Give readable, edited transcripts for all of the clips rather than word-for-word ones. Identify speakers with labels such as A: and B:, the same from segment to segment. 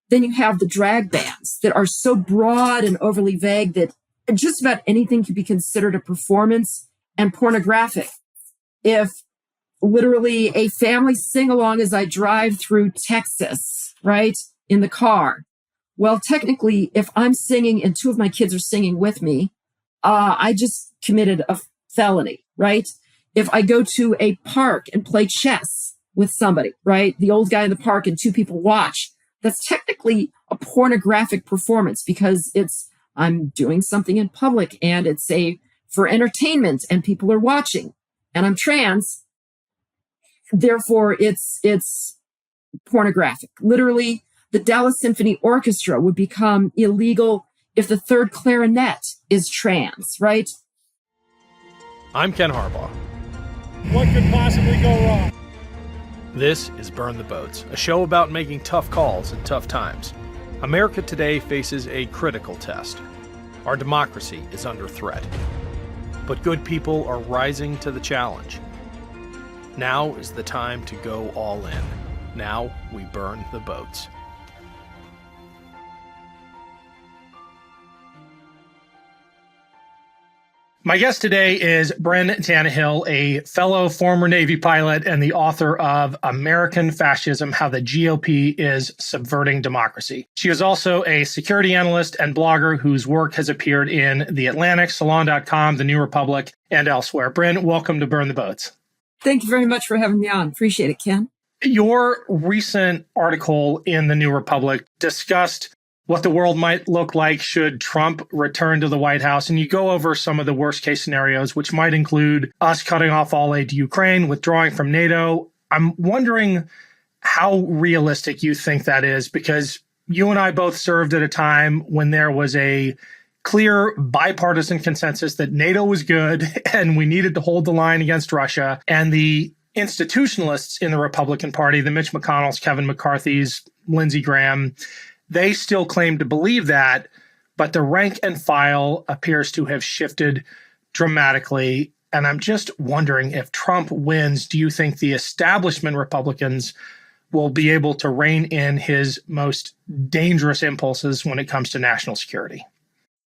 A: then you have the drag bans that are so broad and overly vague that just about anything can be considered a performance and pornographic. If literally a family sing along as I drive through Texas, right, in the car, well, technically, if I'm singing and two of my kids are singing with me, I just committed a felony, right? If I go to a park and play chess with somebody, right, the old guy in the park and two people watch, that's technically a pornographic performance because I'm doing something in public and it's for entertainment and people are watching and I'm trans. Therefore, it's pornographic. Literally, the Dallas Symphony Orchestra would become illegal if the third clarinet is trans, right?
B: I'm Ken Harbaugh.
C: What could possibly go wrong?
B: This is Burn the Boats, a show about making tough calls in tough times. America today faces a critical test. Our democracy is under threat. But good people are rising to the challenge. Now is the time to go all in. Now we burn the boats. My guest today is Brynn Tannehill, a fellow former Navy pilot and the author of American Fascism: How the GOP is Subverting Democracy. She is also a security analyst and blogger whose work has appeared in The Atlantic, Salon.com, The New Republic, and elsewhere. Brynn, welcome to Burn the Boats.
A: Thank you very much for having me on. Appreciate it, Ken.
B: Your recent article in The New Republic discussed what the world might look like should Trump return to the White House. And you go over some of the worst case scenarios, which might include us cutting off all aid to Ukraine, withdrawing from NATO. I'm wondering how realistic you think that is, because you and I both served at a time when there was a clear bipartisan consensus that NATO was good and we needed to hold the line against Russia. And the institutionalists in the Republican Party, the Mitch McConnells, Kevin McCarthy's, Lindsey Graham, they still claim to believe that, but the rank and file appears to have shifted dramatically. And I'm just wondering, if Trump wins, do you think the establishment Republicans will be able to rein in his most dangerous impulses when it comes to national security?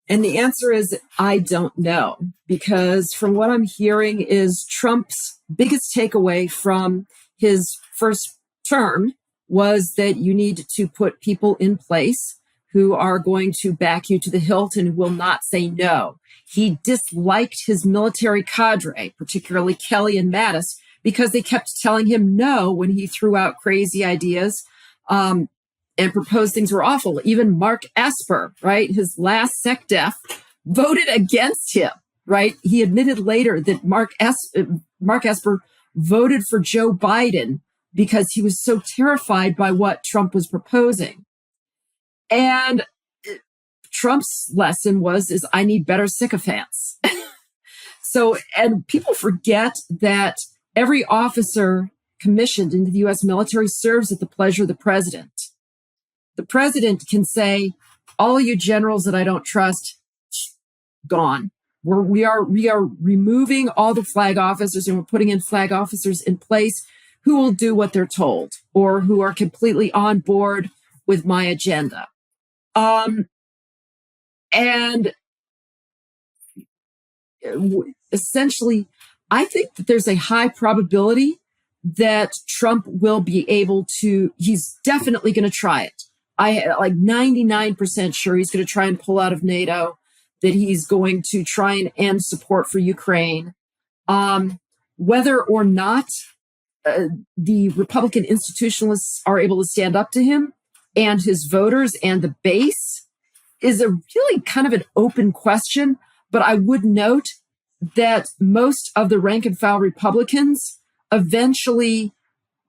A: And the answer is, I don't know, because from what I'm hearing is Trump's biggest takeaway from his first term was that you need to put people in place who are going to back you to the hilt and will not say no. He disliked his military cadre, particularly Kelly and Mattis, because they kept telling him no when he threw out crazy ideas and proposed things were awful. Even Mark Esper, right, his last SecDef, voted against him, right? He admitted later that Mark Esper voted for Joe Biden because he was so terrified by what Trump was proposing. And Trump's lesson is I need better sycophants. And people forget that every officer commissioned into the U.S. military serves at the pleasure of the president. The president can say, all of you generals that I don't trust, gone. We are removing all the flag officers and we're putting in flag officers in place who will do what they're told or who are completely on board with my agenda. And essentially, I think that there's a high probability that Trump will be able to, he's definitely going to try it. I like 99% sure he's going to try and pull out of NATO, that he's going to try and end support for Ukraine. Whether or not the Republican institutionalists are able to stand up to him and his voters and the base is a really kind of an open question. But I would note that most of the rank and file Republicans eventually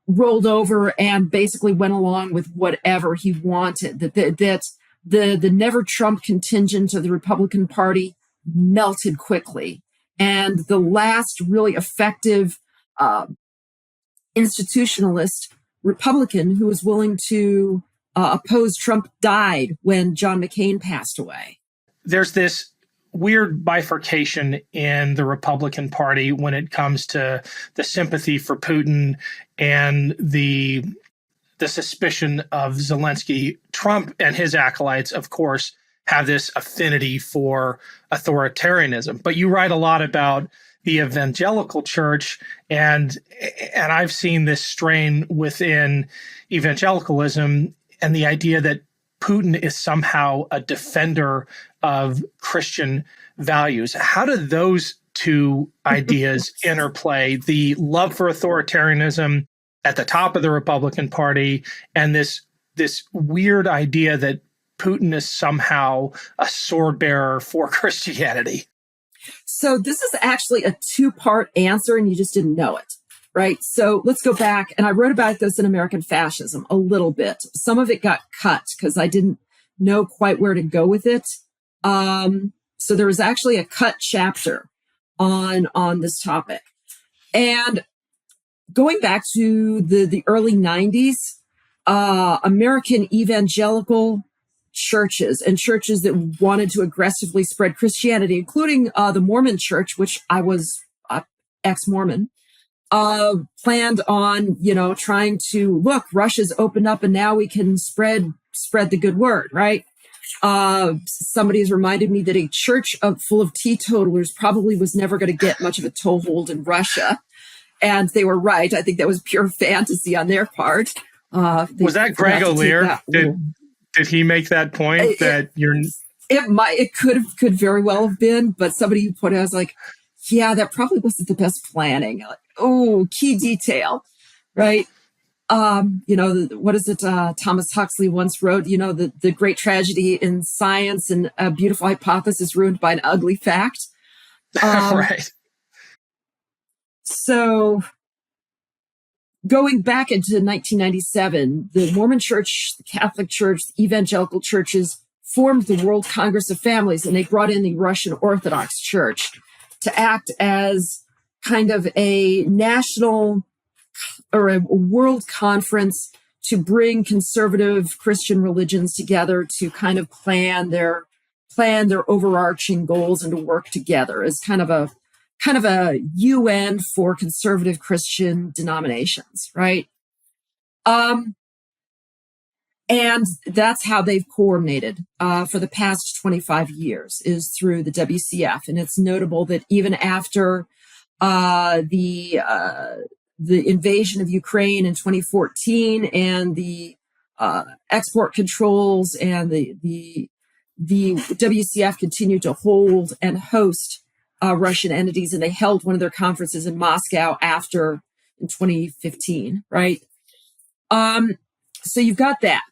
A: rolled over and basically went along with whatever he wanted. That the never Trump contingent of the Republican Party melted quickly. And the last really effective institutionalist Republican who was willing to oppose Trump died when John McCain passed away.
B: There's this weird bifurcation in the Republican Party when it comes to the sympathy for Putin and the suspicion of Zelensky Trump and his acolytes, of course, have this affinity for authoritarianism. But you write a lot about the evangelical church, and I've seen this strain within evangelicalism and the idea that Putin is somehow a defender of Christian values. How do those two ideas interplay? The love for authoritarianism at the top of the Republican Party and this weird idea that Putin is somehow a sword bearer for Christianity.
A: So this is actually a two-part answer, and you just didn't know it, right? So let's go back, and I wrote about this in American Fascism a little bit. Some of it got cut because I didn't know quite where to go with it. So there was actually a cut chapter on this topic. And going back to the early 90s, American evangelical churches and churches that wanted to aggressively spread Christianity, including the Mormon church, which I was ex-Mormon, planned on, trying to look, Russia's opened up and now we can spread the good word, right? Somebody has reminded me that a church full of teetotalers probably was never going to get much of a toehold in Russia. And they were right. I think that was pure fantasy on their part.
B: Was that Greg O'Lear? Did he make that point
A: It could very well have been, but somebody put it, I was like, yeah, that probably wasn't the best planning. Like, oh, key detail, right? What is it? Thomas Huxley once wrote, the great tragedy in science and a beautiful hypothesis ruined by an ugly fact.
B: Right.
A: So going back into 1997, the Mormon Church, the Catholic Church, the evangelical churches formed the World Congress of Families, and they brought in the Russian Orthodox Church to act as kind of a national or a world conference to bring conservative Christian religions together to kind of plan their overarching goals and to work together as kind of a UN for conservative Christian denominations, right? And that's how they've coordinated for the past 25 years is through the WCF. And it's notable that even after the invasion of Ukraine in 2014 and the export controls and the WCF continued to hold and host Russian entities, and they held one of their conferences in Moscow in 2015, right? So you've got that.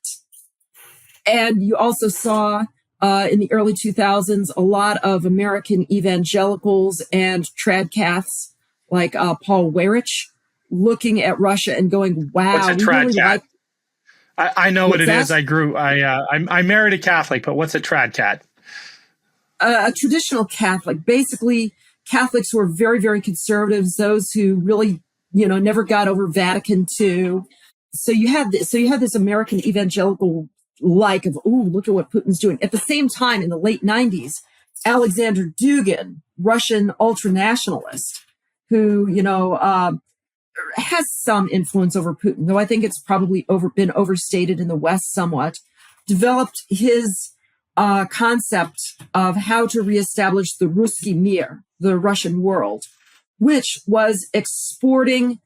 A: And you also saw in the early 2000s a lot of American evangelicals and tradcaths like Paul Weyrich looking at Russia and going, wow.
B: What's a tradcat? I know what it is. I married a Catholic, but what's a tradcat?
A: A traditional Catholic, basically Catholics who are very, very conservatives, those who really, never got over Vatican II. So you had this American evangelical of, look at what Putin's doing. At the same time, in the late 90s, Alexander Dugin, Russian ultranationalist, who, has some influence over Putin, though I think it's probably been overstated in the West somewhat, developed his concept of how to reestablish the Ruski Mir, the Russian world, which was exporting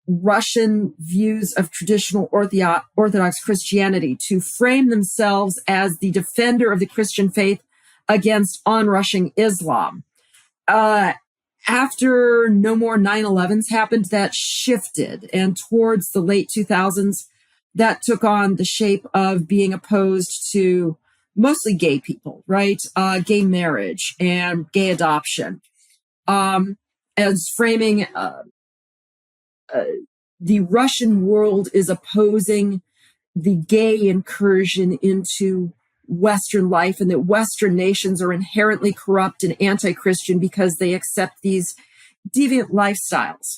A: Russian views of traditional Orthodox Christianity to frame themselves as the defender of the Christian faith against onrushing Islam. After no more 9/11s happened, that shifted. And towards the late 2000s, that took on the shape of being opposed to mostly gay people, right? Gay marriage and gay adoption. As framing the Russian world is opposing the gay incursion into Western life, and that Western nations are inherently corrupt and anti-Christian because they accept these deviant lifestyles.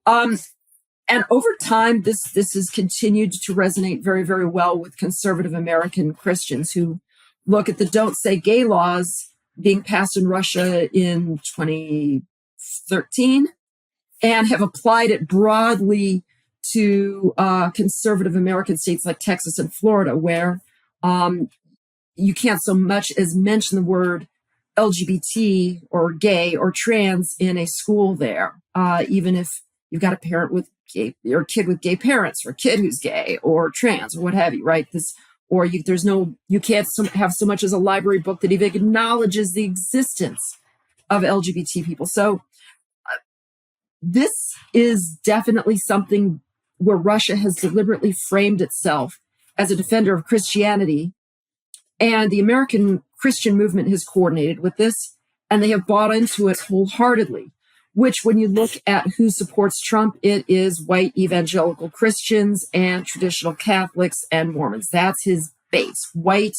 A: And over time, this has continued to resonate very, very well with conservative American Christians who look at the Don't Say Gay laws being passed in Russia in 2013 and have applied it broadly to conservative American states like Texas and Florida, where You can't so much as mention the word LGBT or gay or trans in a school there, even if you've got a parent with gay or a kid with gay parents or a kid who's gay or trans or what have you, right? You can't have so much as a library book that even acknowledges the existence of LGBT people. So this is definitely something where Russia has deliberately framed itself as a defender of Christianity. And the American Christian movement has coordinated with this, and they have bought into it wholeheartedly, which when you look at who supports Trump, it is white evangelical Christians and traditional Catholics and Mormons. That's his base, white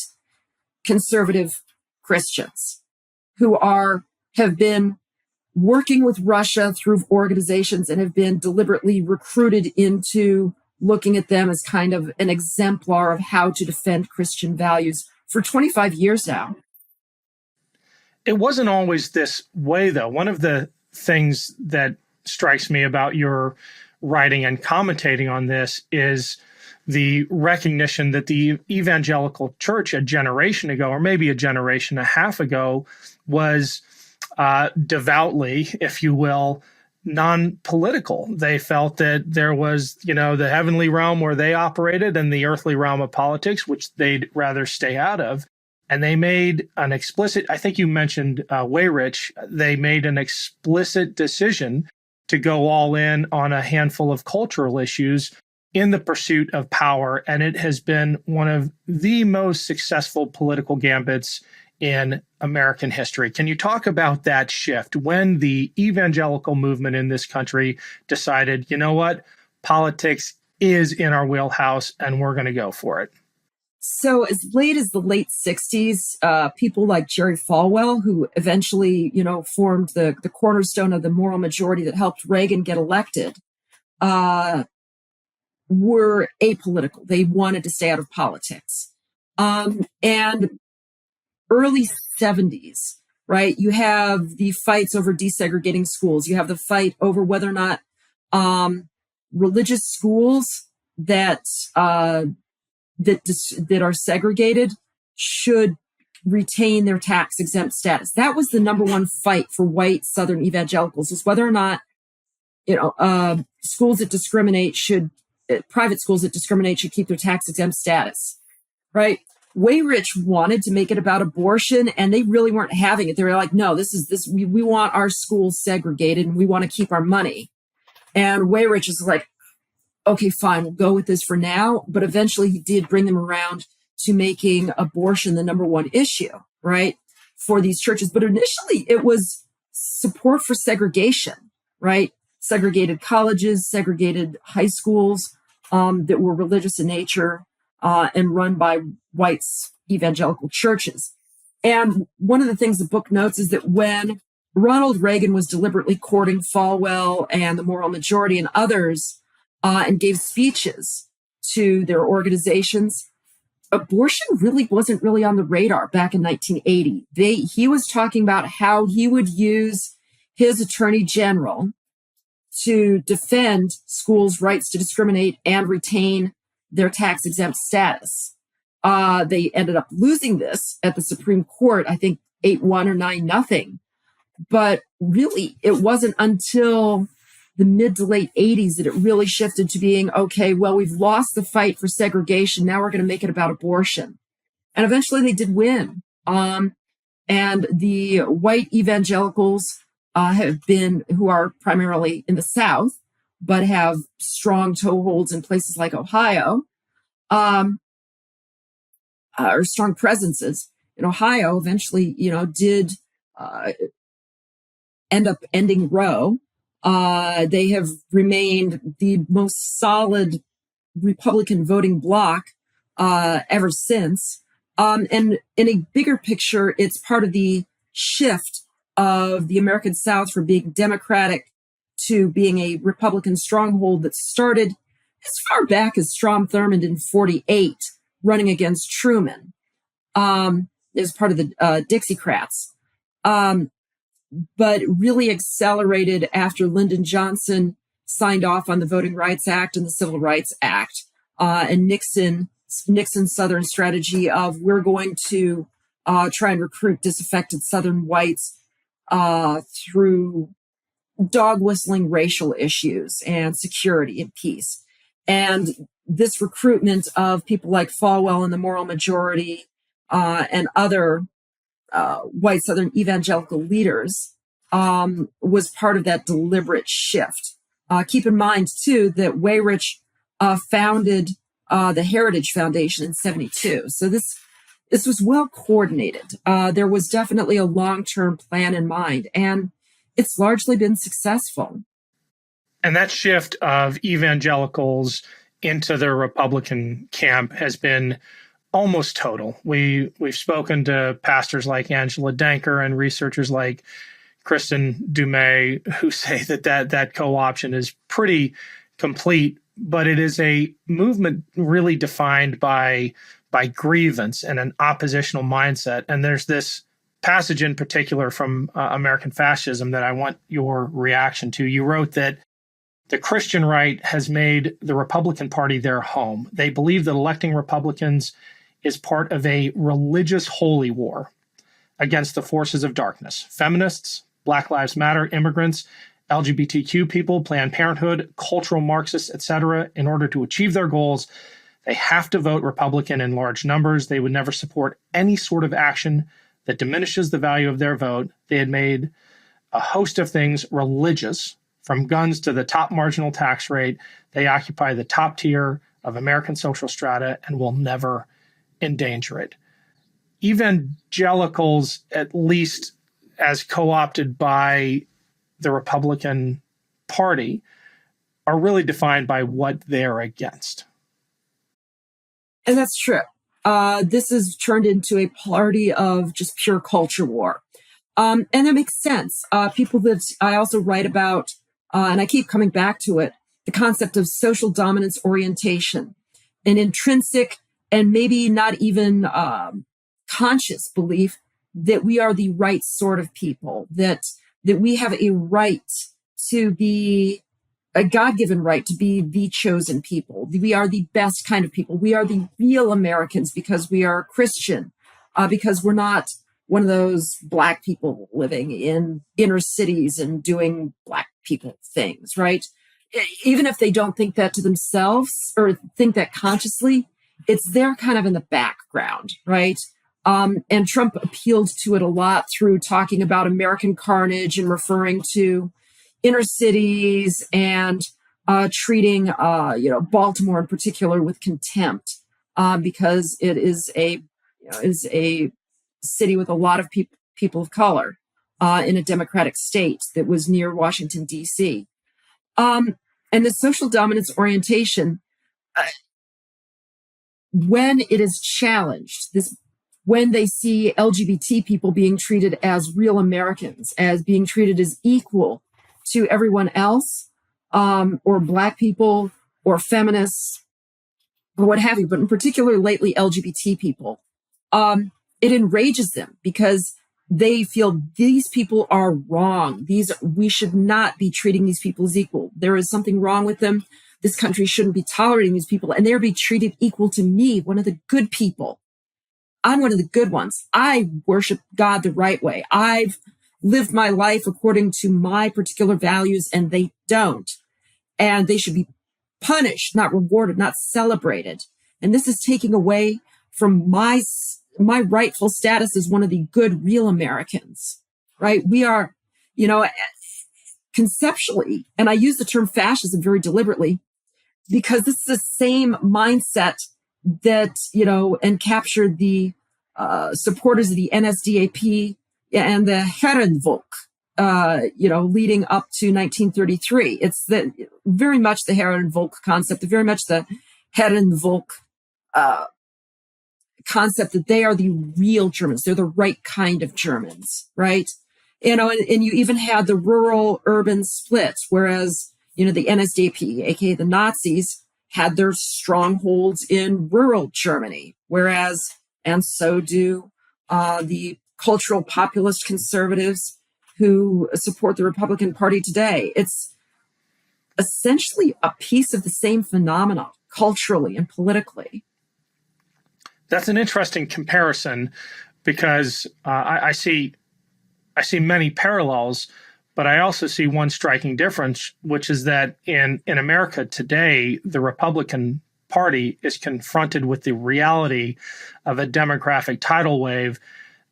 A: conservative Christians who have been working with Russia through organizations and have been deliberately recruited into looking at them as kind of an exemplar of how to defend Christian values for 25 years now.
B: It wasn't always this way, though. One of the things that strikes me about your writing and commentating on this is the recognition that the evangelical church a generation ago, or maybe a generation and a half ago, was devoutly, if you will, non-political. They felt that there was, the heavenly realm where they operated and the earthly realm of politics, which they'd rather stay out of. And they made an explicit, I think you mentioned Weyrich, they made an explicit decision to go all in on a handful of cultural issues in the pursuit of power. And it has been one of the most successful political gambits in American history. Can you talk about that shift when the evangelical movement in this country decided, you know what, politics is in our wheelhouse and we're going to go for it?
A: So as late as the late 60s, people like Jerry Falwell, who eventually, formed the cornerstone of the moral majority that helped Reagan get elected, were apolitical. They wanted to stay out of politics. And early 70s, right? You have the fights over desegregating schools. You have the fight over whether or not religious schools that are segregated should retain their tax exempt status. That was the number one fight for white Southern evangelicals, is whether or not schools that discriminate private schools that discriminate should keep their tax exempt status, right? Weyrich wanted to make it about abortion, and they really weren't having it. They were like, no, we want our schools segregated and we want to keep our money. And Weyrich is like, okay, fine, we'll go with this for now. But eventually he did bring them around to making abortion the number one issue, right, for these churches. But initially it was support for segregation, right? Segregated colleges, segregated high schools that were religious in nature and run by white evangelical churches. And one of the things the book notes is that when Ronald Reagan was deliberately courting Falwell and the moral majority and others, and gave speeches to their organizations, abortion really wasn't really on the radar back in 1980. He was talking about how he would use his attorney general to defend schools' rights to discriminate and retain their tax exempt status. They ended up losing this at the Supreme Court, I think 8-1 or 9-0. But really, it wasn't until the mid to late 80s that it really shifted to being, okay, well, we've lost the fight for segregation. Now we're going to make it about abortion. And eventually they did win. And the white evangelicals who are primarily in the South, but have strong toeholds in places like Ohio, or strong presences in Ohio, eventually, did end up ending Roe. They have remained the most solid Republican voting bloc ever since. And in a bigger picture, it's part of the shift of the American South from being Democratic to being a Republican stronghold that started as far back as Strom Thurmond in 1948, running against Truman as part of the Dixiecrats. But really accelerated after Lyndon Johnson signed off on the Voting Rights Act and the Civil Rights Act. And Nixon Nixon's Southern strategy of we're going to try and recruit disaffected Southern whites through dog whistling racial issues and security and peace. And this recruitment of people like Falwell and the Moral Majority and other white Southern evangelical leaders was part of that deliberate shift. Keep in mind, too, that Weyrich founded the Heritage Foundation in 1972. So this was well coordinated. There was definitely a long-term plan in mind, and it's largely been successful.
B: And that shift of evangelicals into the Republican camp has been almost total. We've spoken to pastors like Angela Danker and researchers like Kristen Dumais who say that co-option is pretty complete, but it is a movement really defined by grievance and an oppositional mindset. And there's this passage in particular from American Fascism that I want your reaction to. You wrote that the Christian right has made the Republican Party their home. They believe that electing Republicans is part of a religious holy war against the forces of darkness. Feminists, Black Lives Matter, immigrants, LGBTQ people, Planned Parenthood, cultural Marxists, etc. In order to achieve their goals, they have to vote Republican in large numbers. They would never support any sort of action that diminishes the value of their vote. They had made a host of things religious, from guns to the top marginal tax rate. They occupy the top tier of American social strata and will never endanger it. Evangelicals, at least as co-opted by the Republican Party, are really defined by what they're against.
A: And that's true. This has turned into a party of just pure culture war. And that makes sense. I also write about, and I keep coming back to it, the concept of social dominance orientation, an intrinsic and maybe not even conscious belief that we are the right sort of people, that we have a right to be a God-given right to be the chosen people. We are the best kind of people. We are the real Americans because we are Christian, because we're not one of those Black people living in inner cities and doing Black people things, right? Even if they don't think that to themselves or think that consciously, it's there kind of in the background, right? And Trump appealed to it a lot through talking about American carnage and referring to inner cities and treating, Baltimore in particular with contempt because it is a city with a lot of people of color in a democratic state that was near Washington, D.C. And the social dominance orientation, when it is challenged, when they see LGBT people being treated as real Americans, as being treated as equal to everyone else, or Black people or feminists or what have you, but in particular lately LGBT people, it enrages them because they feel these people are wrong. We should not be treating these people as equal. There is something wrong with them. This country shouldn't be tolerating these people, and they're being treated equal to me, one of the good people. I'm one of the good ones. I worship God the right way. I've lived my life according to my particular values, and they don't. And they should be punished, not rewarded, not celebrated. And this is taking away from my rightful status as one of the good, real Americans, right? We are, conceptually, and I use the term fascism very deliberately because this is the same mindset that, and captured the supporters of the NSDAP and the Herrenvolk, leading up to 1933. It's very much the Herrenvolk concept, very much the Herrenvolk concept that they are the real Germans. They're the right kind of Germans, right? And you even had the rural-urban split, whereas, the NSDAP, aka the Nazis, had their strongholds in rural Germany, and so do the cultural populist conservatives who support the Republican Party today. It's essentially a piece of the same phenomena culturally and politically.
B: That's an interesting comparison because I see many parallels, but I also see one striking difference, which is that in America today, the Republican Party is confronted with the reality of a demographic tidal wave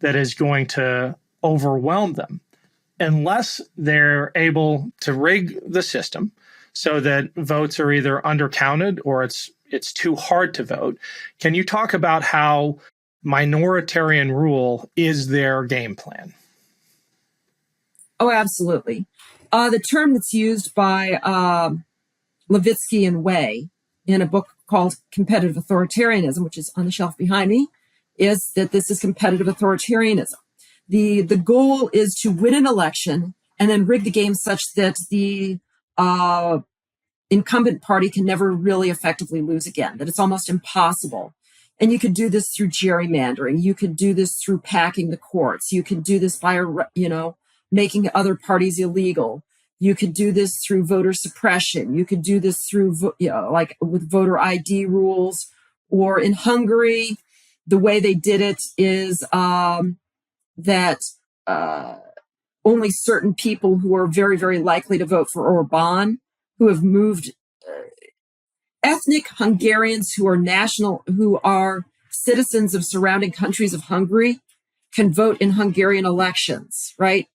B: that is going to overwhelm them unless they're able to rig the system so that votes are either undercounted or it's too hard to vote. Can you talk about how minoritarian rule is their game plan?
A: Oh, absolutely. The term that's used by Levitsky and Way in a book called Competitive Authoritarianism, which is on the shelf behind me, is that this is competitive authoritarianism. The goal is to win an election and then rig the game such that the incumbent party can never really effectively lose again, that it's almost impossible. And you could do this through gerrymandering. You could do this through packing the courts. You could do this by, making other parties illegal. You could do this through voter suppression. You could do this through, like with voter ID rules. Or in Hungary, the way they did it is that only certain people who are very, very likely to vote for Orban, who have moved, ethnic Hungarians who are citizens of surrounding countries of Hungary can vote in Hungarian elections, right?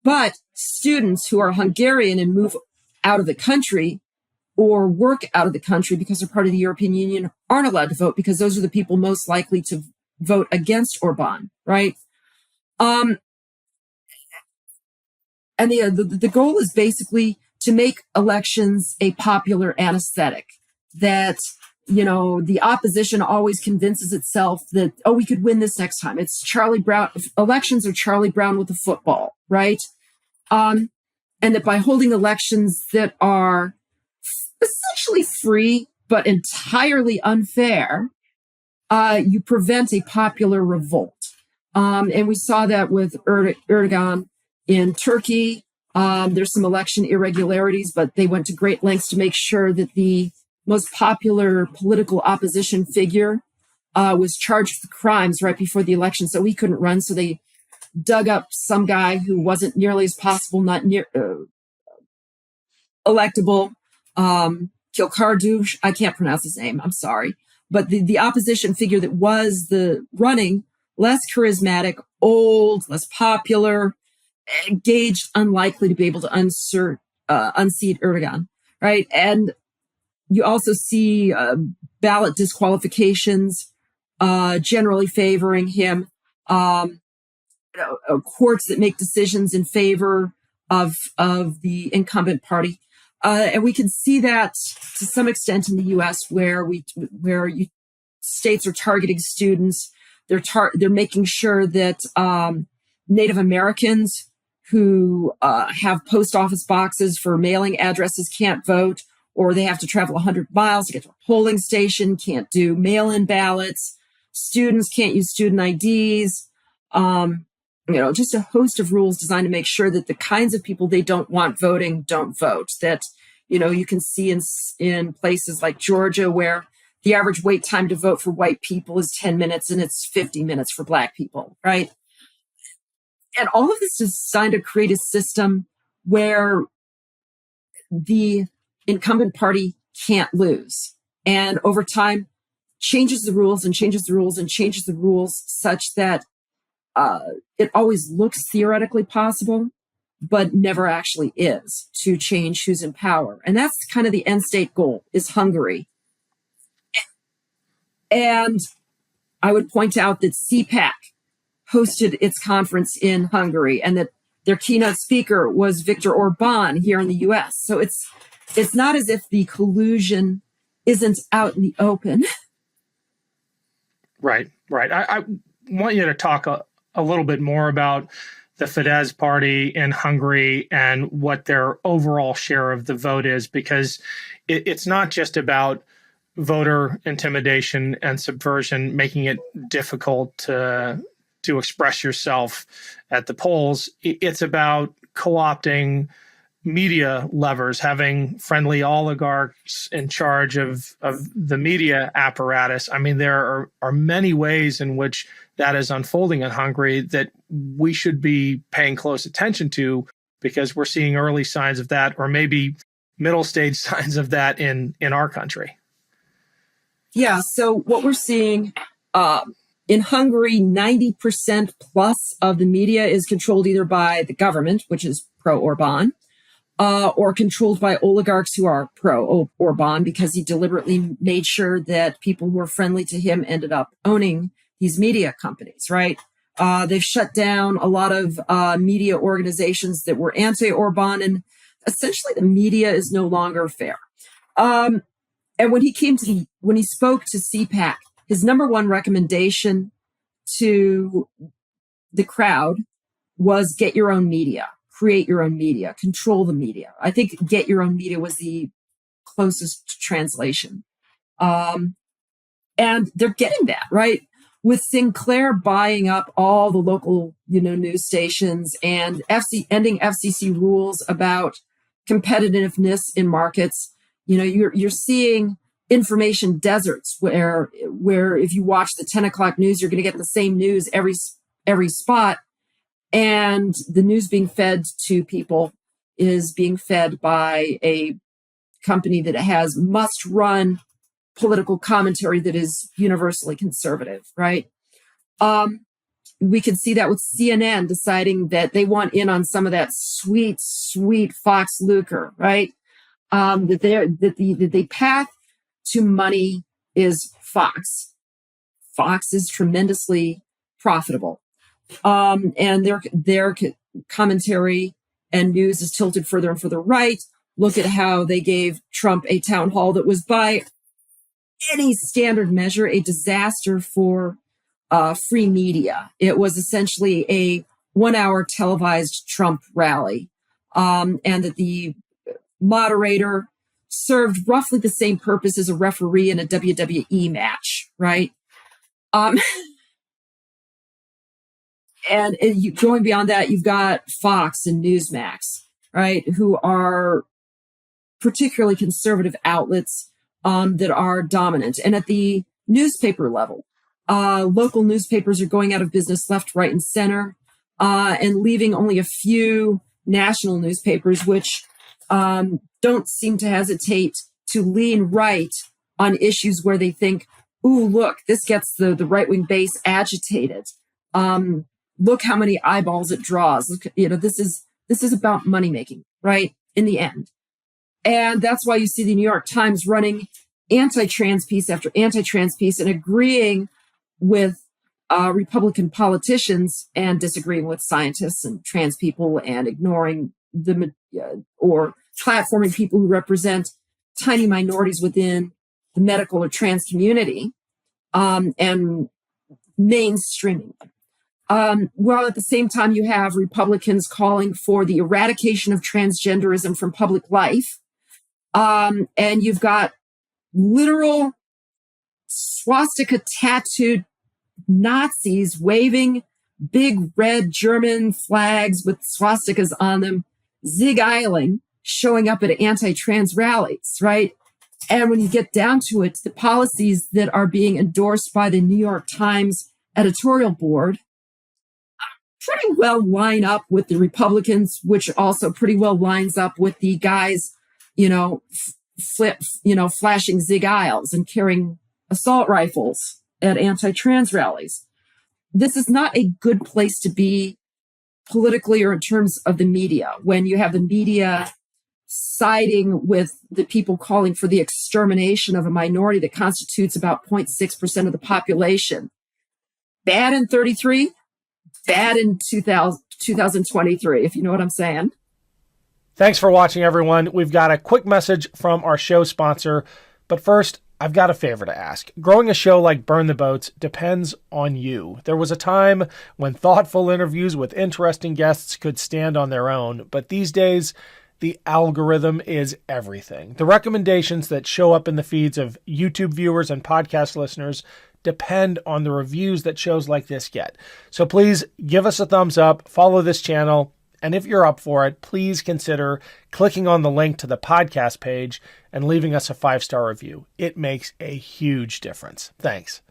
A: But students who are Hungarian and move out of the country or work out of the country because they're part of the European Union aren't allowed to vote because those are the people most likely to vote against Orban, right? And the goal is basically to make elections a popular anesthetic, that, the opposition always convinces itself that, oh, we could win this next time. It's Charlie Brown. Elections are Charlie Brown with a football, right? And that by holding elections that are essentially free but entirely unfair, you prevent a popular revolt. And we saw that with Erdogan in Turkey. There's some election irregularities, but they went to great lengths to make sure that the most popular political opposition figure was charged with crimes right before the election, so he couldn't run. So they dug up some guy who wasn't nearly as possible, not near electable. Kilkardush, I can't pronounce his name, I'm sorry. But the opposition figure that was the running, less charismatic, old, less popular, engaged, unlikely to be able to unseat Erdogan, right? And you also see ballot disqualifications generally favoring him, courts that make decisions in favor of the incumbent party. And we can see that to some extent in the U.S., where states are targeting students. They're making sure that Native Americans who have post office boxes for mailing addresses can't vote, or they have to travel 100 miles to get to a polling station, can't do mail-in ballots. Students can't use student IDs. Just a host of rules designed to make sure that the kinds of people they don't want voting don't vote. That, you can see in places like Georgia, where the average wait time to vote for white people is 10 minutes and it's 50 minutes for Black people, right? And all of this is designed to create a system where the incumbent party can't lose. And over time, changes the rules and changes the rules and changes the rules such that it always looks theoretically possible, but never actually is, to change who's in power. And that's kind of the end state goal, is Hungary. And I would point out that CPAC hosted its conference in Hungary, and that their keynote speaker was Viktor Orban here in the US. So it's not as if the collusion isn't out in the open.
B: Right. I want you to talk a little bit more about the Fidesz party in Hungary and what their overall share of the vote is, because it's not just about voter intimidation and subversion, making it difficult to express yourself at the polls. It's about co-opting media levers, having friendly oligarchs in charge of the media apparatus. I mean, there are many ways in which that is unfolding in Hungary that we should be paying close attention to, because we're seeing early signs of that, or maybe middle stage signs of that in our country.
A: Yeah, so what we're seeing in Hungary, 90% plus of the media is controlled either by the government, which is pro-Orban, or controlled by oligarchs who are pro-Orban, because he deliberately made sure that people who were friendly to him ended up owning these media companies, right? They've shut down a lot of media organizations that were anti-Orban, and essentially the media is no longer fair. And when he spoke to CPAC, his number one recommendation to the crowd was get your own media, create your own media, control the media. I think get your own media was the closest translation. And they're getting that, right? With Sinclair buying up all the local, news stations and ending FCC rules about competitiveness in markets, you're seeing information deserts where if you watch the 10 o'clock news, you're going to get the same news every spot. And the news being fed to people is being fed by a company that has must-run political commentary that is universally conservative, right? We can see that with CNN deciding that they want in on some of that sweet, sweet Fox lucre, right? That the path to money is Fox. Fox is tremendously profitable. And their commentary and news is tilted further and further right. Look at how they gave Trump a town hall that was, by any standard measure, a disaster for free media. It was essentially a 1-hour televised Trump rally, and that the moderator served roughly the same purpose as a referee in a WWE match, right? And going beyond that, you've got Fox and Newsmax, right, who are particularly conservative outlets that are dominant. And at the newspaper level, local newspapers are going out of business left, right, and center, and leaving only a few national newspapers, which don't seem to hesitate to lean right on issues where they think, ooh, look, this gets the right-wing base agitated. Look how many eyeballs it draws. Look, this is about money making, right? In the end. And that's why you see the New York Times running anti-trans piece after anti-trans piece and agreeing with Republican politicians and disagreeing with scientists and trans people and ignoring or platforming people who represent tiny minorities within the medical or trans community, and mainstreaming them. While at the same time, you have Republicans calling for the eradication of transgenderism from public life. And you've got literal swastika tattooed Nazis waving big red German flags with swastikas on them, zig-eiling, showing up at anti-trans rallies, right? And when you get down to it, the policies that are being endorsed by the New York Times editorial board pretty well line up with the Republicans, which also pretty well lines up with the guys, flashing zig aisles and carrying assault rifles at anti-trans rallies. This is not a good place to be politically or in terms of the media, when you have the media siding with the people calling for the extermination of a minority that constitutes about 0.6% of the population. Bad in 33, bad in 2023, if you know what I'm saying.
B: Thanks for watching, everyone. We've got a quick message from our show sponsor. But first, I've got a favor to ask. Growing a show like Burn the Boats depends on you. There was a time when thoughtful interviews with interesting guests could stand on their own, but these days, the algorithm is everything. The recommendations that show up in the feeds of YouTube viewers and podcast listeners depend on the reviews that shows like this get. So please give us a thumbs up, follow this channel.
D: And if you're up for it, please consider clicking on the link to the podcast page and leaving us a 5-star review. It makes a huge difference. Thanks.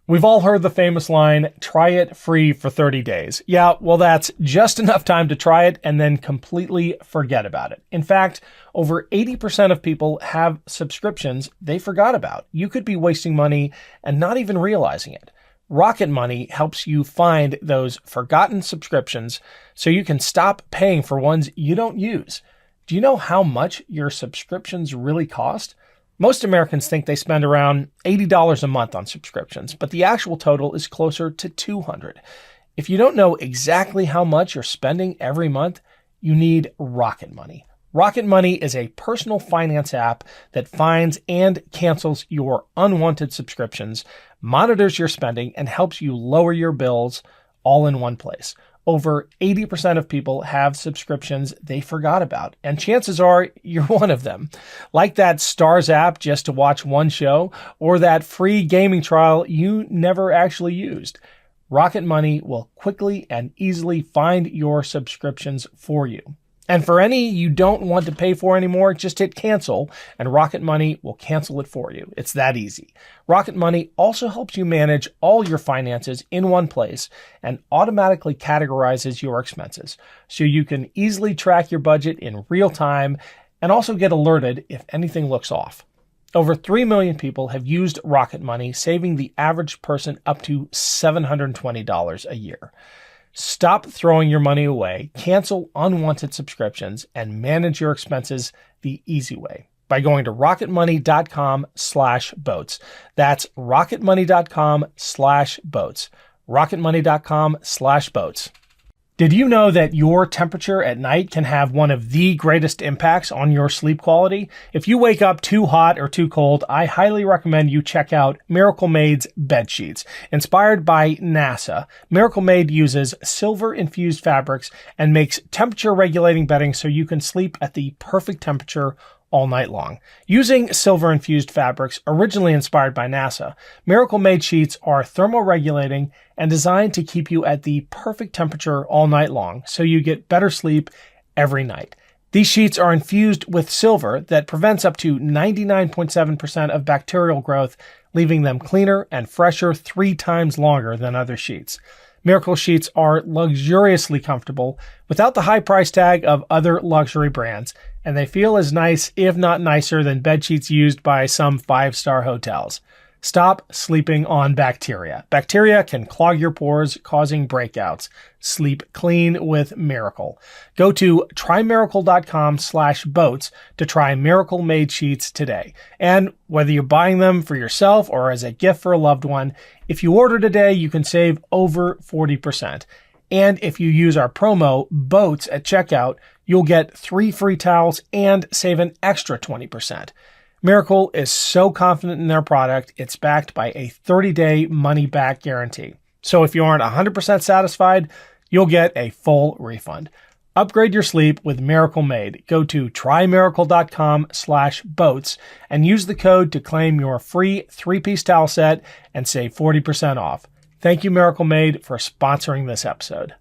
D: We've all heard the famous line, try it free for 30 days. Yeah, well, that's just enough time to try it and then completely forget about it. In fact, over 80% of people have subscriptions they forgot about. You could be wasting money and not even realizing it. Rocket Money helps you find those forgotten subscriptions so you can stop paying for ones you don't use. Do you know how much your subscriptions really cost? Most Americans think they spend around $80 a month on subscriptions, but the actual total is closer to $200. If you don't know exactly how much you're spending every month, you need Rocket Money. Rocket Money is a personal finance app that finds and cancels your unwanted subscriptions, monitors your spending, and helps you lower your bills all in one place. Over 80% of people have subscriptions they forgot about, and chances are you're one of them. Like that Stars app just to watch one show, or that free gaming trial you never actually used. Rocket Money will quickly and easily find your subscriptions for you. And for any you don't want to pay for anymore, just hit cancel and Rocket Money will cancel it for you. It's that easy. Rocket Money also helps you manage all your finances in one place and automatically categorizes your expenses so you can easily track your budget in real time and also get alerted if anything looks off. Over 3 million people have used Rocket Money, saving the average person up to $720 a year. Stop throwing your money away, cancel unwanted subscriptions, and manage your expenses the easy way by going to rocketmoney.com/boats. That's rocketmoney.com/boats. rocketmoney.com/boats. Did you know that your temperature at night can have one of the greatest impacts on your sleep quality? If you wake up too hot or too cold, I highly recommend you check out Miracle Made's bed sheets. Inspired by NASA, Miracle Made uses silver-infused fabrics and makes temperature-regulating bedding so you can sleep at the perfect temperature all night long. Using silver-infused fabrics originally inspired by NASA, Miracle Made sheets are thermoregulating and designed to keep you at the perfect temperature all night long so you get better sleep every night. These sheets are infused with silver that prevents up to 99.7% of bacterial growth, leaving them cleaner and fresher 3 times longer than other sheets. Miracle sheets are luxuriously comfortable without the high price tag of other luxury brands, and they feel as nice, if not nicer, than bed sheets used by some 5-star hotels. Stop sleeping on bacteria. Bacteria can clog your pores, causing breakouts. Sleep clean with Miracle. Go to trymiracle.com/boats to try Miracle Made sheets today. And whether you're buying them for yourself or as a gift for a loved one, if you order today, you can save over 40%. And if you use our promo BOATS at checkout, you'll get 3 free towels and save an extra 20%. Miracle is so confident in their product, it's backed by a 30-day money-back guarantee. So if you aren't 100% satisfied, you'll get a full refund. Upgrade your sleep with Miracle Made. Go to trymiracle.com/boats and use the code to claim your free 3-piece towel set and save 40% off. Thank you, Miracle Made, for sponsoring this episode.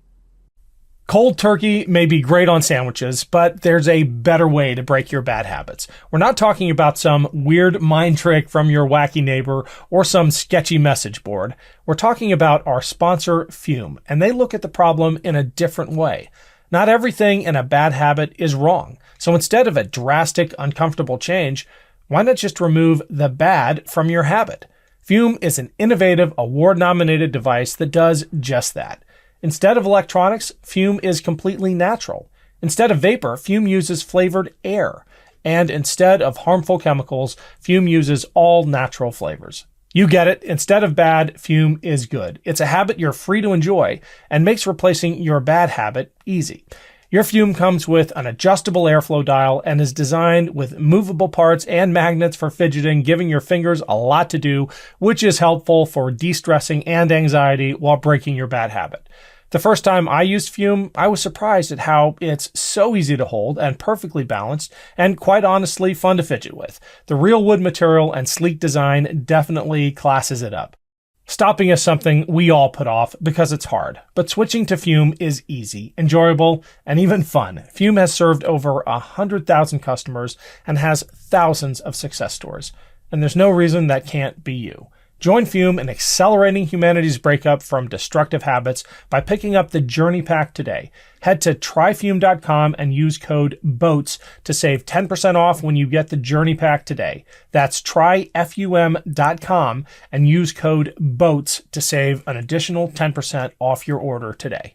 D: Cold turkey may be great on sandwiches, but there's a better way to break your bad habits. We're not talking about some weird mind trick from your wacky neighbor or some sketchy message board. We're talking about our sponsor, Fume, and they look at the problem in a different way. Not everything in a bad habit is wrong. So instead of a drastic, uncomfortable change, why not just remove the bad from your habit? Fume is an innovative, award-nominated device that does just that. Instead of electronics, Fume is completely natural. Instead of vapor, Fume uses flavored air. And instead of harmful chemicals, Fume uses all natural flavors. You get it. Instead of bad, Fume is good. It's a habit you're free to enjoy and makes replacing your bad habit easy. Your Fume comes with an adjustable airflow dial and is designed with movable parts and magnets for fidgeting, giving your fingers a lot to do, which is helpful for de-stressing and anxiety while breaking your bad habit. The first time I used Fume, I was surprised at how it's so easy to hold and perfectly balanced, and quite honestly fun to fidget with. The real wood material and sleek design definitely classes it up. Stopping is something we all put off because it's hard, but switching to Fume is easy, enjoyable, and even fun. Fume has served over 100,000 customers and has thousands of success stories, and there's no reason that can't be you. Join Fume in accelerating humanity's breakup from destructive habits by picking up the Journey Pack today. Head to tryfume.com and use code BOATS to save 10% off when you get the Journey Pack today. That's tryfum.com and use code BOATS to save an additional 10% off your order today.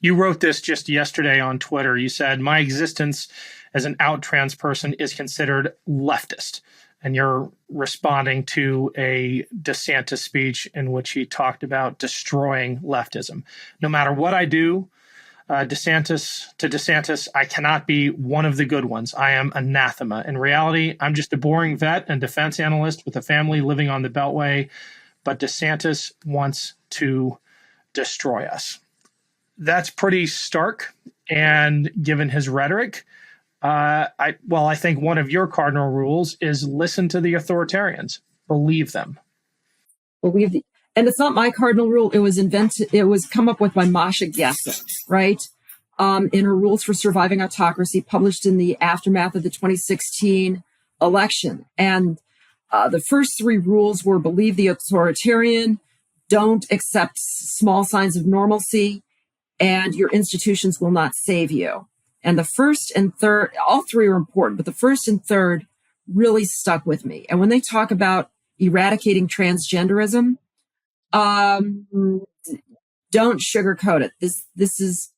B: You wrote this just yesterday on Twitter. You said, my existence as an out trans person is considered leftist. And you're responding to a DeSantis speech in which he talked about destroying leftism. No matter what I do, DeSantis, I cannot be one of the good ones. I am anathema. In reality, I'm just a boring vet and defense analyst with a family living on the Beltway. But DeSantis wants to destroy us. That's pretty stark. And given his rhetoric, I think one of your cardinal rules is listen to the authoritarians, believe them.
A: And it's not my cardinal rule. It was come up with by Masha Gessen, right? In her Rules for Surviving Autocracy, published in the aftermath of the 2016 election. And the first three rules were believe the authoritarian, don't accept small signs of normalcy, and your institutions will not save you. And the first and third, all three are important, but the first and third really stuck with me. And when they talk about eradicating transgenderism, don't sugarcoat it. This is,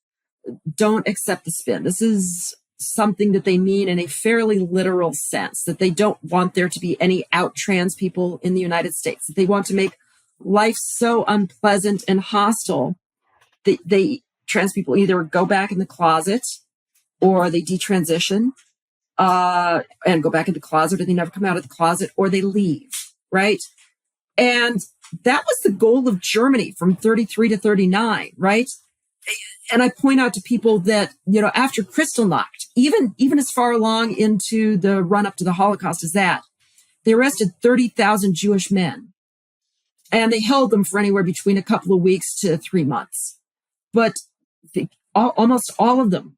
A: don't accept the spin. This is something that they mean in a fairly literal sense, that they don't want there to be any out trans people in the United States, that they want to make life so unpleasant and hostile that trans people either go back in the closet or they detransition and go back into the closet, or they never come out of the closet, or they leave, right? And that was the goal of Germany from 33 to 39, right? And I point out to people that, after Kristallnacht, even as far along into the run up to the Holocaust as that, they arrested 30,000 Jewish men. And they held them for anywhere between a couple of weeks to 3 months. But almost all of them,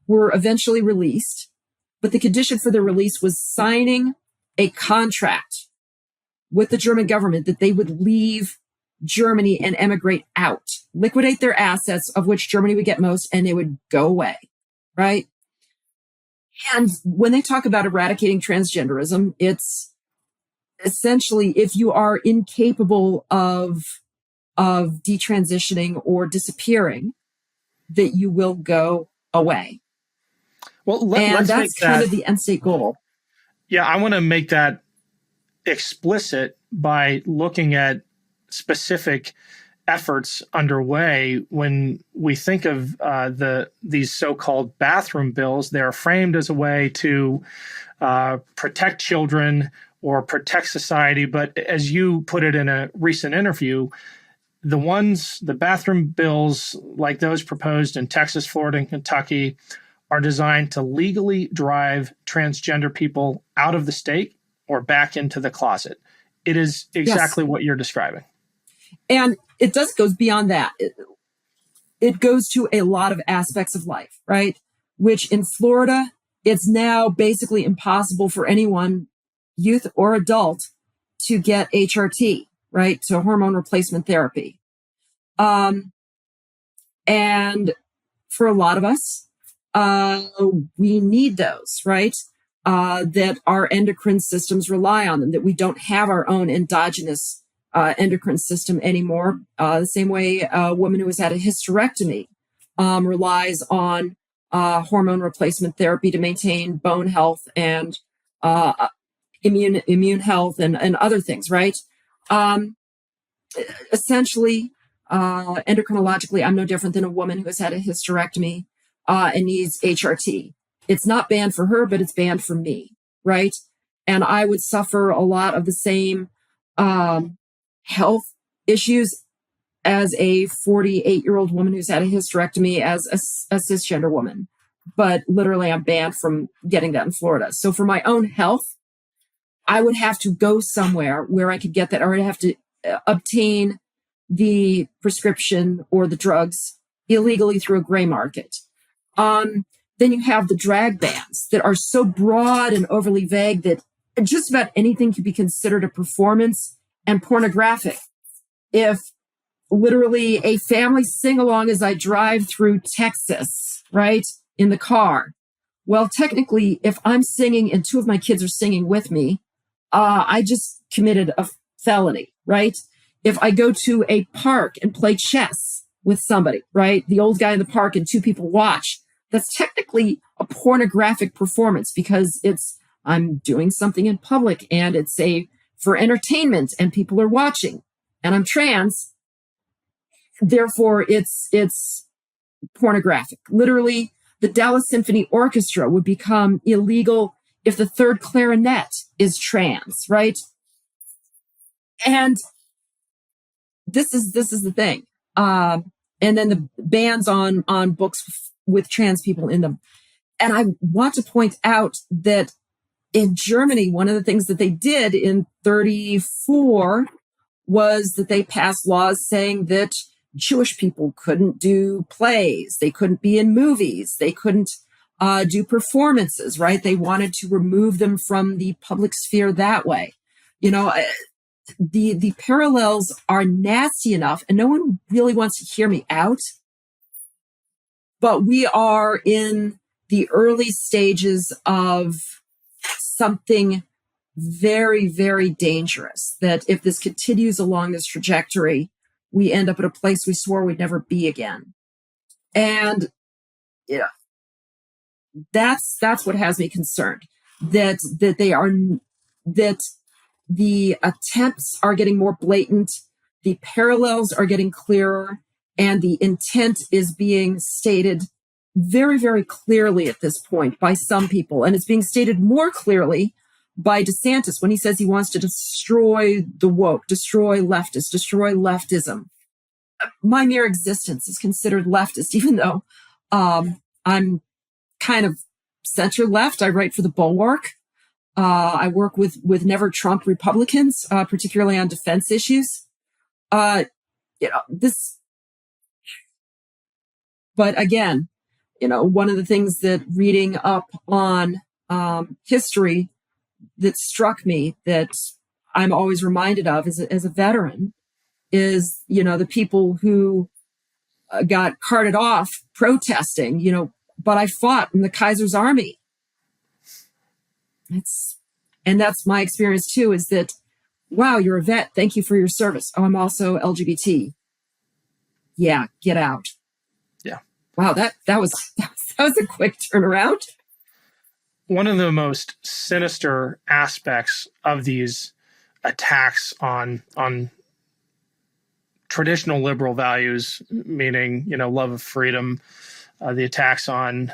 A: were eventually released. But the condition for their release was signing a contract with the German government that they would leave Germany and emigrate out, liquidate their assets, of which Germany would get most, and they would go away, right? And when they talk about eradicating transgenderism, it's essentially if you are incapable of detransitioning or disappearing, that you will go away.
B: Well,
A: that's kind of the end state goal.
B: Yeah, I want to make that explicit by looking at specific efforts underway. When we think of these so-called bathroom bills, they're framed as a way to protect children or protect society. But as you put it in a recent interview, the bathroom bills like those proposed in Texas, Florida, and Kentucky are designed to legally drive transgender people out of the state or back into the closet. It is exactly what you're describing.
A: And it goes beyond that. It goes to a lot of aspects of life, right? Which in Florida, it's now basically impossible for anyone, youth or adult, to get HRT, right? So hormone replacement therapy. And for a lot of us, we need those, right? That our endocrine systems rely on them, that we don't have our own endogenous endocrine system anymore. The same way a woman who has had a hysterectomy relies on hormone replacement therapy to maintain bone health and immune health and other things, right? Essentially, endocrinologically, I'm no different than a woman who has had a hysterectomy and needs HRT. It's not banned for her, but it's banned for me, right? And I would suffer a lot of the same health issues as a 48-year-old woman who's had a hysterectomy as a cisgender woman. But literally, I'm banned from getting that in Florida. So for my own health, I would have to go somewhere where I could get that, or I'd have to obtain the prescription or the drugs illegally through a gray market. Then you have the drag bans that are so broad and overly vague that just about anything can be considered a performance and pornographic. If literally a family sing along as I drive through Texas, right, in the car. Well, technically, if I'm singing and two of my kids are singing with me, I just committed a felony, right? If I go to a park and play chess with somebody, right, the old guy in the park and two people watch, that's technically a pornographic performance because I'm doing something in public and it's for entertainment and people are watching and I'm trans. Therefore, it's pornographic. Literally, the Dallas Symphony Orchestra would become illegal if the third clarinet is trans, right? And this is the thing. And then the bans on books with trans people in them. And I want to point out that in Germany, one of the things that they did in 1934 was that they passed laws saying that Jewish people couldn't do plays. They couldn't be in movies. They couldn't do performances, right? They wanted to remove them from the public sphere that way. The parallels are nasty enough, and no one really wants to hear me out. But we are in the early stages of something very, very dangerous, that if this continues along this trajectory, we end up at a place we swore we'd never be again. And that's what has me concerned, that the attempts are getting more blatant, the parallels are getting clearer, and the intent is being stated very, very clearly at this point by some people. And it's being stated more clearly by DeSantis when he says he wants to destroy the woke, destroy leftists, destroy leftism. My mere existence is considered leftist, even though I'm kind of center left. I write for the Bulwark. I work with never Trump Republicans, particularly on defense issues. But again, one of the things that reading up on history that struck me, that I'm always reminded of as a veteran, is, the people who got carted off protesting, but I fought in the Kaiser's army. That's my experience too, is that, wow, you're a vet. Thank you for your service. Oh, I'm also LGBT. Yeah, get out.
B: Yeah.
A: Wow, that was a quick turnaround.
B: One of the most sinister aspects of these attacks on traditional liberal values, meaning, love of freedom, the attacks on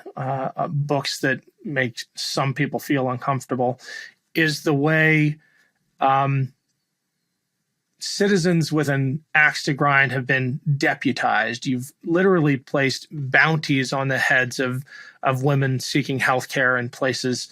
B: books that make some people feel uncomfortable, is the way citizens with an axe to grind have been deputized. You've literally placed bounties on the heads of women seeking healthcare in places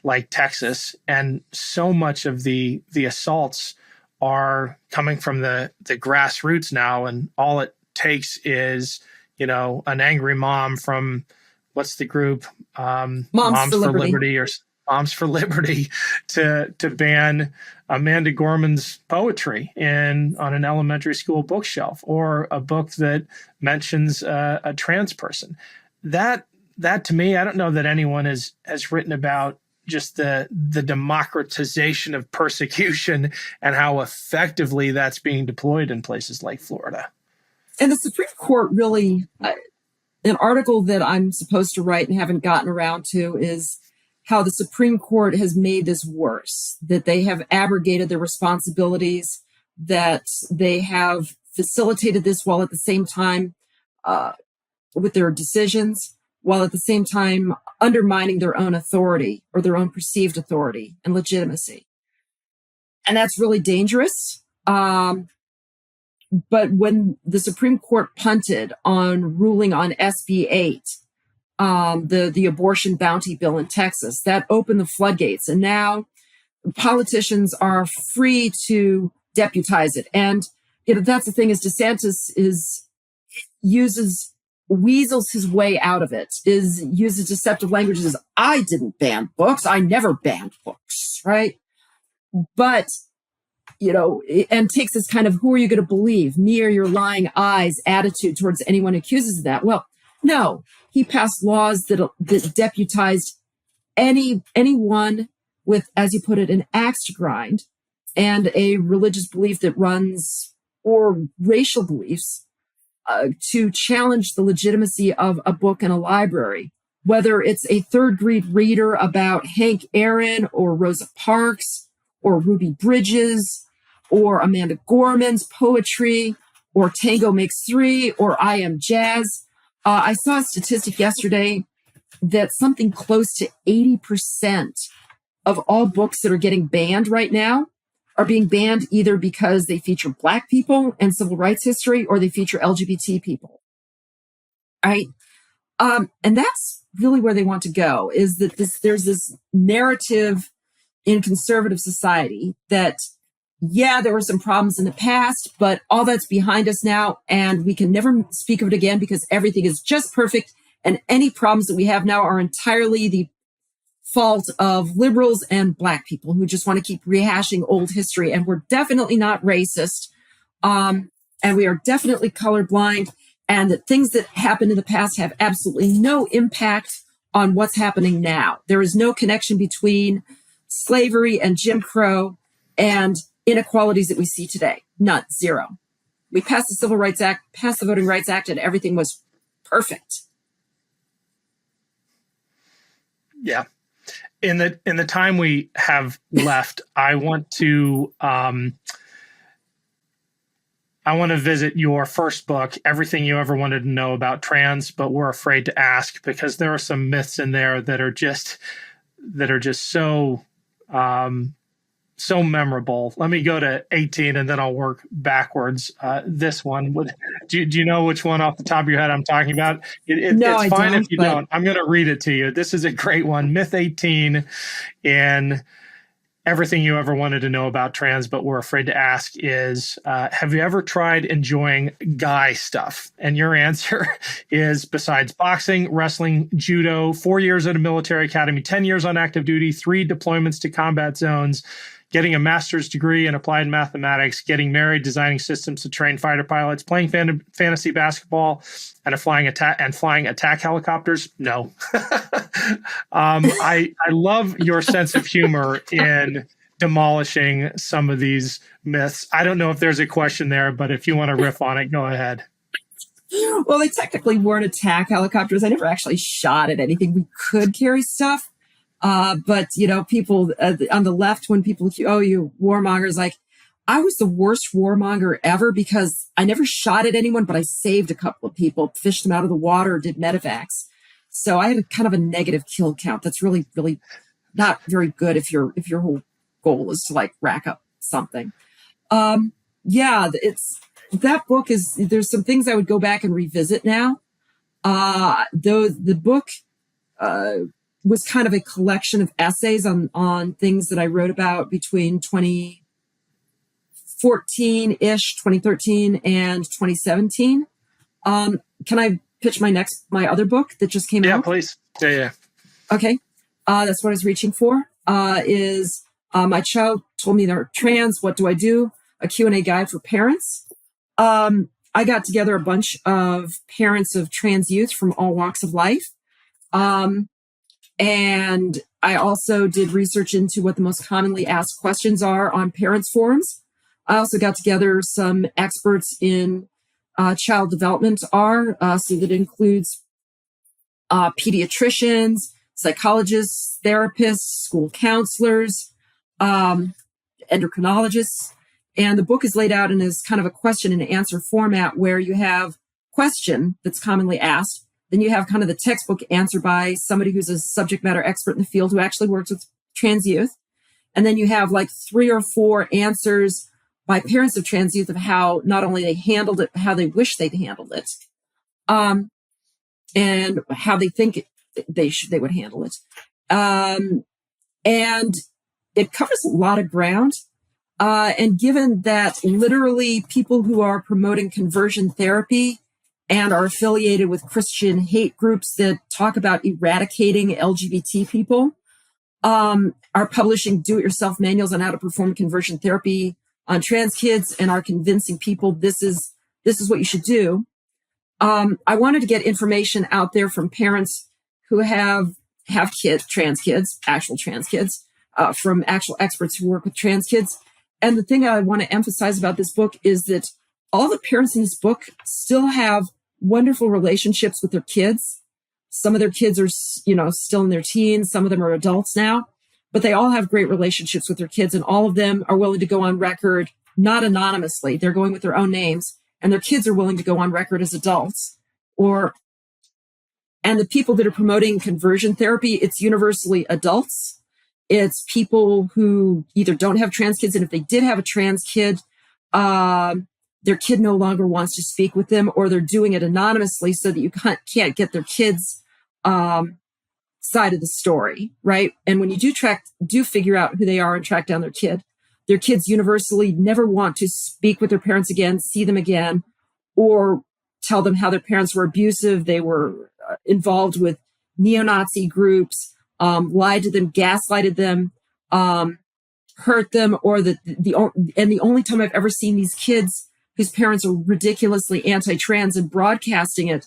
B: like Texas, and so much of the assaults are coming from the grassroots now, and all it takes is an angry mom from, what's the group, Moms for Liberty or Moms for Liberty, to ban Amanda Gorman's poetry on an elementary school bookshelf, or a book that mentions a trans person. That to me, I don't know that anyone has written about just the democratization of persecution and how effectively that's being deployed in places like Florida.
A: And the Supreme Court really, an article that I'm supposed to write and haven't gotten around to, is how the Supreme Court has made this worse, that they have abrogated their responsibilities, that they have facilitated this while at the same time, with their decisions, while at the same time undermining their own authority, or their own perceived authority and legitimacy. And that's really dangerous. But when the Supreme Court punted on ruling on SB 8, the abortion bounty bill in Texas, that opened the floodgates. And now politicians are free to deputize it. And, that's the thing is DeSantis weasels his way out of it, uses deceptive language, says, I didn't ban books. I never banned books, right? But, and takes this kind of, who are you going to believe, me or your lying eyes attitude towards anyone who accuses of that. Well, no, he passed laws that deputized anyone with, as you put it, an axe to grind and a religious belief that runs, or racial beliefs, to challenge the legitimacy of a book in a library, whether it's a third grade reader about Hank Aaron or Rosa Parks or Ruby Bridges or Amanda Gorman's poetry or Tango Makes Three or I Am Jazz. I saw a statistic yesterday that something close to 80% of all books that are getting banned right now are being banned either because they feature Black people and civil rights history or they feature LGBT people. Right? And that's really where they want to go, is that there's this narrative in conservative society that, yeah, there were some problems in the past, but all that's behind us now, and we can never speak of it again because everything is just perfect, and any problems that we have now are entirely the fault of liberals and Black people who just want to keep rehashing old history. And we're definitely not racist. And we are definitely colorblind, and that things that happened in the past have absolutely no impact on what's happening now. There is no connection between slavery and Jim Crow and inequalities that we see today. None, zero. We passed the Civil Rights Act, passed the Voting Rights Act, and everything was perfect.
B: Yeah. In the time we have left, I want to visit your first book, Everything You Ever Wanted to Know About Trans, but We're Afraid to Ask, because there are some myths in there that are just so so memorable. Let me go to 18 and then I'll work backwards. This one, do you know which one off the top of your head I'm talking about?
A: No,
B: it's fine if you
A: but
B: don't. I'm going to read it to you. This is a great one. Myth 18 in Everything You Ever Wanted to Know About Trans, but We're Afraid to Ask is, have you ever tried enjoying guy stuff? And your answer is, besides boxing, wrestling, judo, 4 years at a military academy, 10 years on active duty, 3 deployments to combat zones, getting a master's degree in applied mathematics, getting married, designing systems to train fighter pilots, playing fantasy basketball, and flying attack helicopters? No. I love your sense of humor in demolishing some of these myths. I don't know if there's a question there, but if you want to riff on it, go ahead.
A: Well, they technically weren't attack helicopters. I never actually shot at anything. We could carry stuff. But, people on the left, when people, you warmongers, like, I was the worst warmonger ever because I never shot at anyone, but I saved a couple of people, fished them out of the water, did medevacs. So I had kind of a negative kill count. That's really, really not very good if your whole goal is to like rack up something. That book there's some things I would go back and revisit now. The book, was kind of a collection of essays on things that I wrote about between 2014-ish, 2013, and 2017. Can I pitch my other book that just came out?
B: Yeah, please. Yeah.
A: Okay. That's what I was reaching for. My child told me they're trans. What do I do? A Q&A guide for parents. I got together a bunch of parents of trans youth from all walks of life. And I also did research into what the most commonly asked questions are on parents' forums. I also got together some experts in child development so that includes pediatricians, psychologists, therapists, school counselors, endocrinologists. And the book is laid out in as kind of a question and answer format where you have question that's commonly asked. Then you have kind of the textbook answer by somebody who's a subject matter expert in the field who actually works with trans youth. And then you have like 3 or 4 answers by parents of trans youth of how not only they handled it, but how they wish they'd handled it. And how they think they would handle it. And it covers a lot of ground. And given that literally people who are promoting conversion therapy and are affiliated with Christian hate groups that talk about eradicating LGBT people, are publishing do-it-yourself manuals on how to perform conversion therapy on trans kids and are convincing people this is what you should do. I wanted to get information out there from parents who have kids, trans kids, actual trans kids, from actual experts who work with trans kids. And the thing I want to emphasize about this book is that all the parents in this book still have wonderful relationships with their kids. Some of their kids are, still in their teens. Some of them are adults now, but they all have great relationships with their kids, and all of them are willing to go on record, not anonymously. They're going with their own names, and their kids are willing to go on record as adults. And the people that are promoting conversion therapy, it's universally adults. It's people who either don't have trans kids, and if they did have a trans kid, their kid no longer wants to speak with them, or they're doing it anonymously so that you can't get their kids' side of the story, right? And when you do figure out who they are and track down their kids universally never want to speak with their parents again, see them again, or tell them how their parents were abusive. They were involved with neo-Nazi groups, lied to them, gaslighted them, hurt them, or the only time I've ever seen these kids whose parents are ridiculously anti-trans and broadcasting it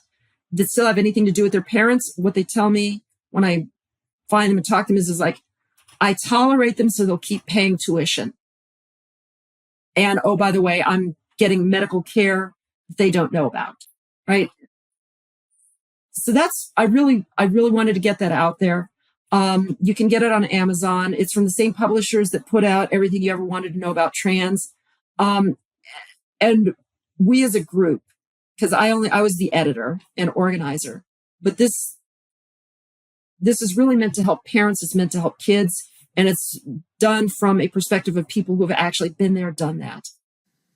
A: that still have anything to do with their parents, what they tell me when I find them and talk to them is like, I tolerate them so they'll keep paying tuition. And, oh, by the way, I'm getting medical care they don't know about, right? So I really wanted to get that out there. You can get it on Amazon. It's from the same publishers that put out Everything You Ever Wanted to Know About Trans. And we as a group, because I was the editor and organizer, but this is really meant to help parents. It's meant to help kids. And it's done from a perspective of people who have actually been there, done that.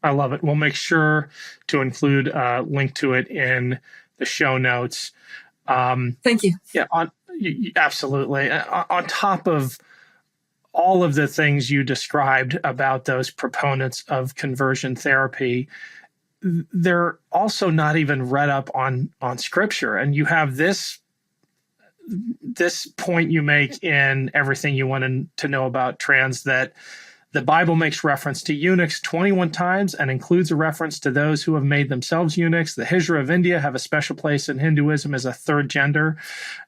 B: I love it. We'll make sure to include a link to it in the show notes.
A: Thank you.
B: Yeah, absolutely. On top of all of the things you described about those proponents of conversion therapy, they're also not even read up on scripture. And you have this point you make in Everything You Wanted to Know About Trans, that the Bible makes reference to eunuchs 21 times and includes a reference to those who have made themselves eunuchs. The Hijra of India have a special place in Hinduism as a third gender.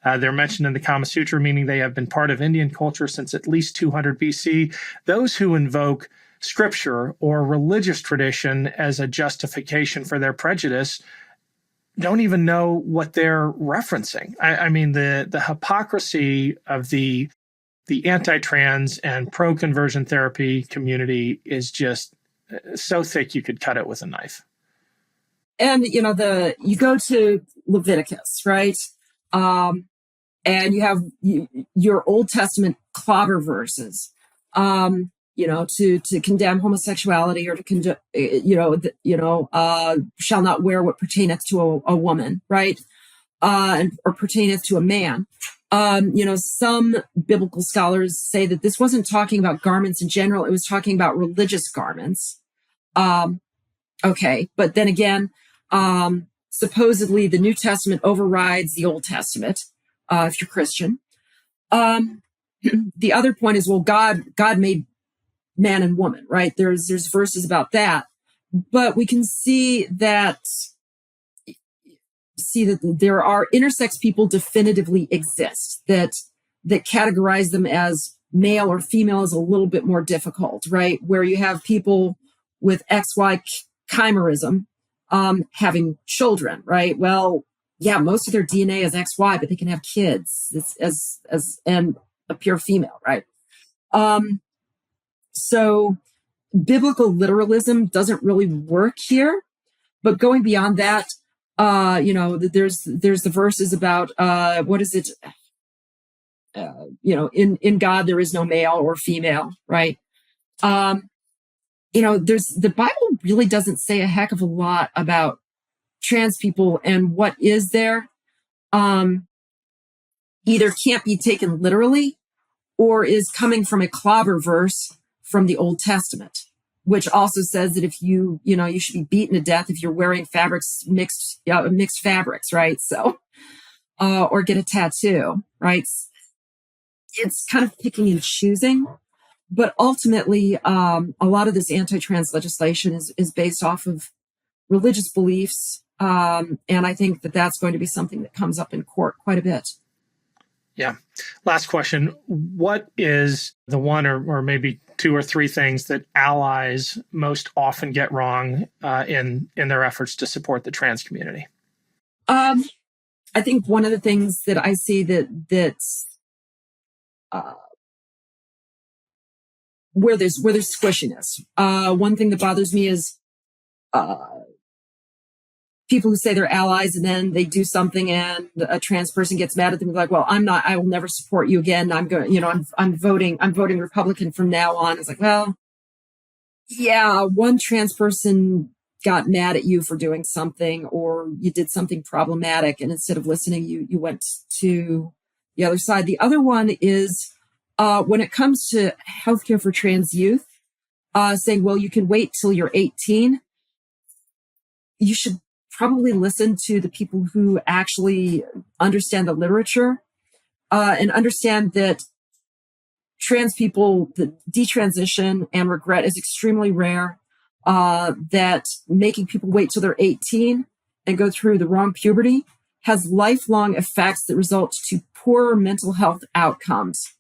B: They're mentioned in the Kama Sutra, meaning they have been part of Indian culture since at least 200 BC. Those who invoke scripture or religious tradition as a justification for their prejudice don't even know what they're referencing. I mean, the hypocrisy of the anti-trans and pro-conversion therapy community is just so thick you could cut it with a knife.
A: And, you go to Leviticus, right? And you have your Old Testament clobber verses, to condemn homosexuality, or to shall not wear what pertaineth to a woman, right? Or pertaineth to a man. Some biblical scholars say that this wasn't talking about garments in general. It was talking about religious garments. Okay. But then again, supposedly the New Testament overrides the Old Testament, if you're Christian. The other point is, well, God made man and woman, right? There's verses about that, but we can see that there are intersex people definitively exist, that categorize them as male or female is a little bit more difficult, right? Where you have people with XY chimerism, having children, right? Well, yeah, most of their DNA is XY, but they can have kids and appear female, right? So biblical literalism doesn't really work here, but going beyond that, there's the verses about, what is it? In God, there is no male or female, right? The Bible really doesn't say a heck of a lot about trans people, and what is there, either can't be taken literally, or is coming from a clobber verse from the Old Testament, which also says that if you should be beaten to death if you're wearing mixed fabrics, right? So, or get a tattoo, right? It's kind of picking and choosing, but ultimately, a lot of this anti-trans legislation is based off of religious beliefs. And I think that that's going to be something that comes up in court quite a bit.
B: Yeah. Last question. What is the one or maybe two or three things that allies most often get wrong in their efforts to support the trans community?
A: I think one of the things that I see that's where there's squishiness. One thing that bothers me is people who say they're allies and then they do something and a trans person gets mad at them, like, well, I will never support you again. I'm going, I'm voting Republican from now on. It's like, well, yeah, one trans person got mad at you for doing something, or you did something problematic, and instead of listening, you went to the other side. The other one is when it comes to healthcare for trans youth, saying, well, you can wait till you're 18. You should probably listen to the people who actually understand the literature and understand that trans people, the detransition and regret is extremely rare, that making people wait till they're 18 and go through the wrong puberty has lifelong effects that result to poorer mental health outcomes,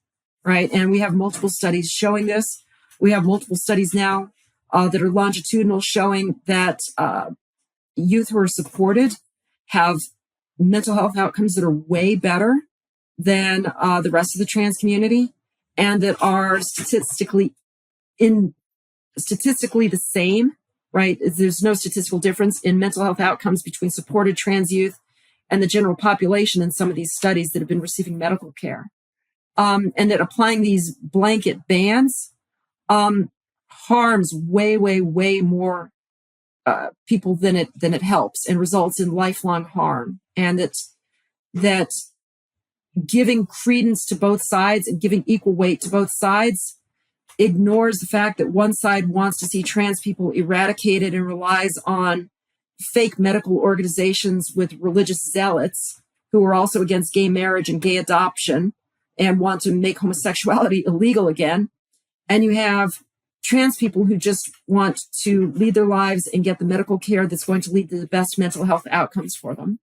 A: right? And we have multiple studies showing this. We have multiple studies now that are longitudinal showing that youth who are supported have mental health outcomes that are way better than the rest of the trans community, and that are statistically the same, right? There's no statistical difference in mental health outcomes between supported trans youth and the general population in some of these studies that have been receiving medical care. And that applying these blanket bans harms way, way, way more people than it helps, and results in lifelong harm. And that giving credence to both sides and giving equal weight to both sides ignores the fact that one side wants to see trans people eradicated and relies on fake medical organizations with religious zealots who are also against gay marriage and gay adoption and want to make homosexuality illegal again. And you have trans people who just want to lead their lives and get the medical care that's going to lead to the best mental health outcomes for them.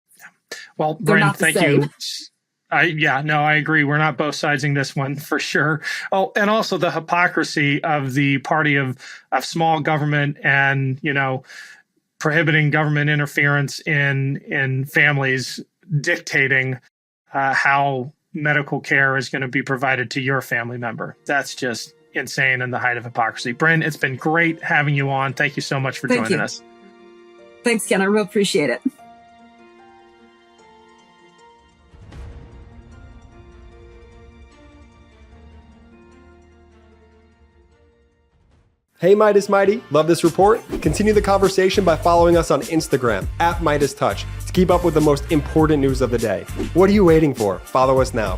B: Well, Brynn, thank you. I agree. We're not both siding this one for sure. Oh, and also the hypocrisy of the party of small government and, prohibiting government interference in families, dictating how medical care is going to be provided to your family member. That's just insane and the height of hypocrisy. Brynn, it's been great having you on. Thank you so much for joining us.
A: Thanks, Ken. I really appreciate it.
E: Hey Meidas Mighty, love this report? Continue the conversation by following us on Instagram @MeidasTouch to keep up with the most important news of the day. What are you waiting for? Follow us now.